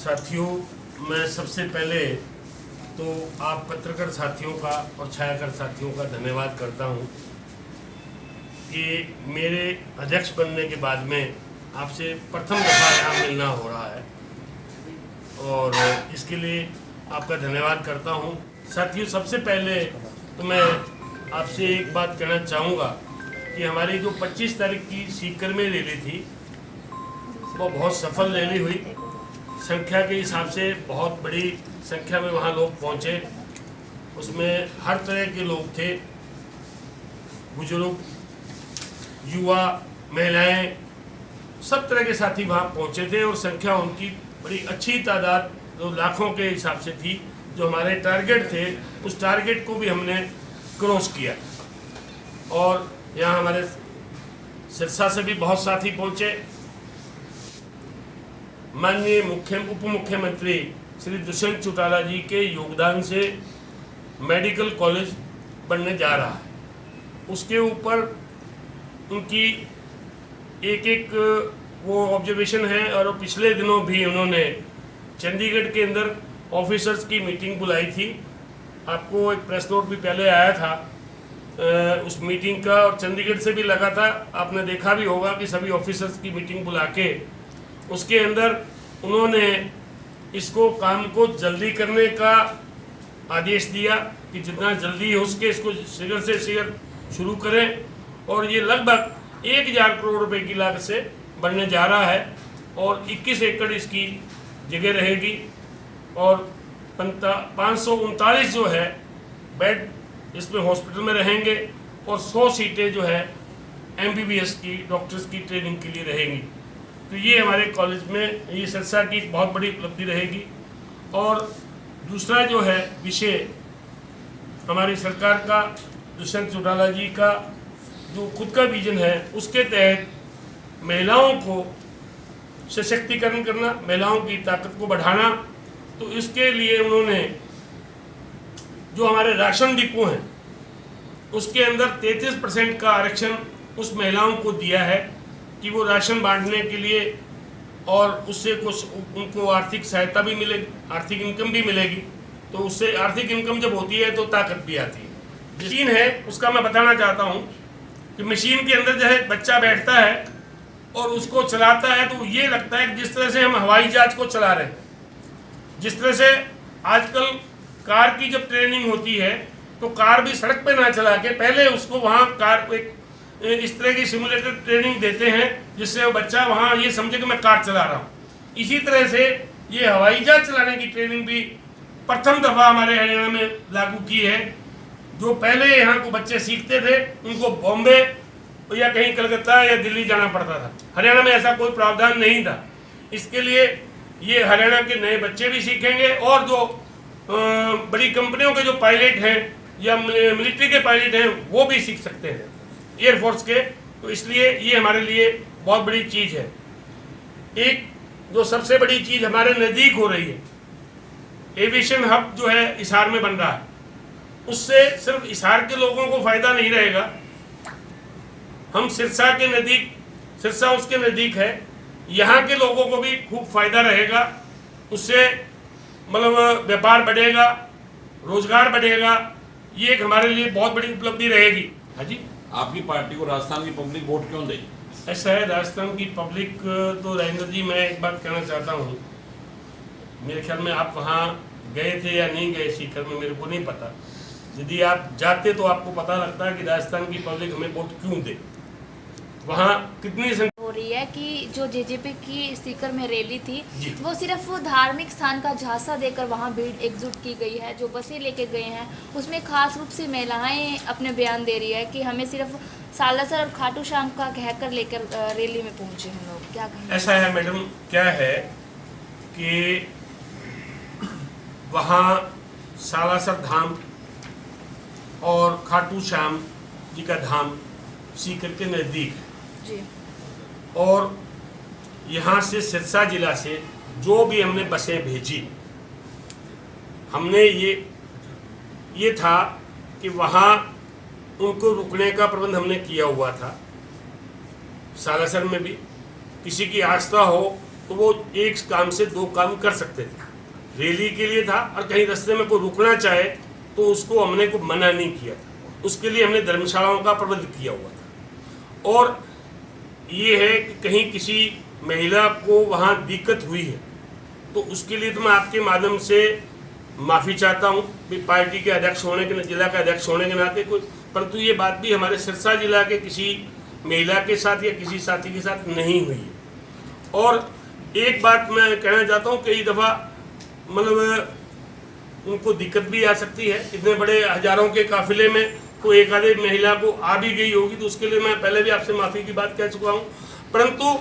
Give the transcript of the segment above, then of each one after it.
साथियों, मैं सबसे पहले तो आप पत्रकार साथियों का और छायाकार साथियों का धन्यवाद करता हूं कि मेरे अध्यक्ष बनने के बाद में आपसे प्रथम दफ़ा यहाँ मिलना हो रहा है और इसके लिए आपका धन्यवाद करता हूं। साथियों, सबसे पहले तो मैं आपसे एक बात कहना चाहूँगा कि हमारी जो 25 तारीख की सीकर में रैली थी वो बहुत सफल रैली हुई। संख्या के हिसाब से बहुत बड़ी संख्या में वहाँ लोग पहुँचे। उसमें हर तरह के लोग थे, बुजुर्ग, युवा, महिलाएं, सब तरह के साथी वहाँ पहुँचे थे और संख्या उनकी बड़ी अच्छी तादाद जो लाखों के हिसाब से थी। जो हमारे टारगेट थे उस टारगेट को भी हमने क्रॉस किया और यहाँ हमारे सिरसा से भी बहुत साथी पहुँचे। माननीय उप मुख्यमंत्री श्री दुष्यंत चौटाला जी के योगदान से मेडिकल कॉलेज बनने जा रहा है। उसके ऊपर उनकी एक वो ऑब्जर्वेशन है और पिछले दिनों भी उन्होंने चंडीगढ़ के अंदर ऑफिसर्स की मीटिंग बुलाई थी। आपको एक प्रेस नोट भी पहले आया था उस मीटिंग का और चंडीगढ़ से भी लगा था। आपने देखा भी होगा कि सभी ऑफिसर्स की मीटिंग बुला के उसके अंदर उन्होंने इसको काम को जल्दी करने का आदेश दिया कि जितना जल्दी हो सके इसको शीघ्र से शीघ्र शुरू करें और ये लगभग 1000 करोड़ रुपए की लागत से बनने जा रहा है और 21 एकड़ इसकी जगह रहेगी और 539 जो है बेड इसमें हॉस्पिटल में रहेंगे और 100 सीटें जो है MBBS की डॉक्टर्स की ट्रेनिंग के लिए रहेंगी। तो ये हमारे कॉलेज में ये सिरसा की बहुत बड़ी उपलब्धि रहेगी। और दूसरा जो है विषय हमारी सरकार का, दुष्यंत चौटाला जी का जो खुद का विजन है, उसके तहत महिलाओं को सशक्तिकरण करना, महिलाओं की ताकत को बढ़ाना। तो इसके लिए उन्होंने जो हमारे राशन डिपो हैं उसके अंदर 33% का आरक्षण उस महिलाओं को दिया है कि वो राशन बांटने के लिए और उससे कुछ उनको आर्थिक सहायता भी मिलेगी, आर्थिक इनकम भी मिलेगी। तो उससे आर्थिक इनकम जब होती है तो ताकत भी आती है। मशीन है उसका मैं बताना चाहता हूँ कि मशीन के अंदर जो है बच्चा बैठता है और उसको चलाता है तो ये लगता है कि जिस तरह से हम हवाई जहाज को चला रहे हैं। जिस तरह से आजकल कार की जब ट्रेनिंग होती है तो कार भी सड़क पे ना चला के पहले उसको वहाँ कार एक इस तरह की सिमुलेटर ट्रेनिंग देते हैं जिससे वो बच्चा वहाँ ये समझे कि मैं कार चला रहा हूँ। इसी तरह से ये हवाई जहाज चलाने की ट्रेनिंग भी प्रथम दफ़ा हमारे हरियाणा में लागू की है। जो पहले यहाँ को बच्चे सीखते थे उनको बॉम्बे या कहीं कलकत्ता या दिल्ली जाना पड़ता था। हरियाणा में ऐसा कोई प्रावधान नहीं था। इसके लिए ये हरियाणा के नए बच्चे भी सीखेंगे और जो बड़ी कंपनियों के जो पायलट हैं या मिलिट्री के पायलट हैं वो भी सीख सकते हैं, एयरफोर्स के। तो इसलिए ये हमारे लिए बहुत बड़ी चीज़ है। एक जो सबसे बड़ी चीज़ हमारे नज़दीक हो रही है, एविएशन हब जो है हिसार में बन रहा है, उससे सिर्फ हिसार के लोगों को फ़ायदा नहीं रहेगा। हम सिरसा के नज़दीक, सिरसा उसके नज़दीक है, यहाँ के लोगों को भी खूब फ़ायदा रहेगा। उससे मतलब व्यापार बढ़ेगा, रोजगार बढ़ेगा। ये एक हमारे लिए बहुत बड़ी उपलब्धि रहेगी। हाँ जी, आपकी पार्टी को राजस्थान की पब्लिक वोट क्यों देगी? ऐसा है, राजस्थान की पब्लिक तो राजेंद्र जी, मैं एक बात कहना चाहता हूँ। मेरे ख्याल में आप वहाँ गए थे या नहीं गए सीकर में, मेरे को नहीं पता। यदि आप जाते तो आपको पता लगता है कि राजस्थान की पब्लिक हमें वोट क्यों दे। वहाँ कितनी संख्या हो रही है कि जो जेजेपी की सीकर में रैली थी जी। वो सिर्फ धार्मिक स्थान का झांसा देकर वहाँ भीड़ एकजुट की गई है। जो बसें लेके गए हैं उसमें खास रूप से महिलाएं अपने बयान दे रही है कि हमें सिर्फ सालासर और खाटू श्याम का कहकर लेकर रैली में पहुंचे हैं लोग। क्या कहें? ऐसा है मैडम, क्या है कि वहाँ सालासर धाम और खाटू श्याम जी का धाम सीकर के नज़दीक है जी। और यहाँ से सिरसा जिला से जो भी हमने बसें भेजी, हमने ये था कि वहाँ उनको रुकने का प्रबंध हमने किया हुआ था। सालासर में भी किसी की आस्था हो तो वो एक काम से दो काम कर सकते थे। रैली के लिए था और कहीं रास्ते में कोई रुकना चाहे तो उसको हमने को मना नहीं किया था। उसके लिए हमने धर्मशालाओं का प्रबंध किया हुआ था। और ये है कि कहीं किसी महिला को वहाँ दिक्कत हुई है तो उसके लिए तो मैं आपके माध्यम से माफ़ी चाहता हूँ कि पार्टी के अध्यक्ष होने के, जिला के अध्यक्ष होने के नाते कोई, परंतु ये बात भी हमारे सिरसा जिला के किसी महिला के साथ या किसी साथी के साथ नहीं हुई है। और एक बात मैं कहना चाहता हूँ, कई दफ़ा मतलब उनको दिक्कत भी आ सकती है। इतने बड़े हजारों के काफिले में कोई एक आधे महिला को आ भी गई होगी तो उसके लिए मैं पहले भी आपसे माफ़ी की बात कह चुका हूँ, परंतु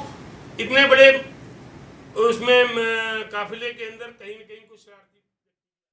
इतने बड़े उसमें काफिले के अंदर कहीं न कहीं कुछ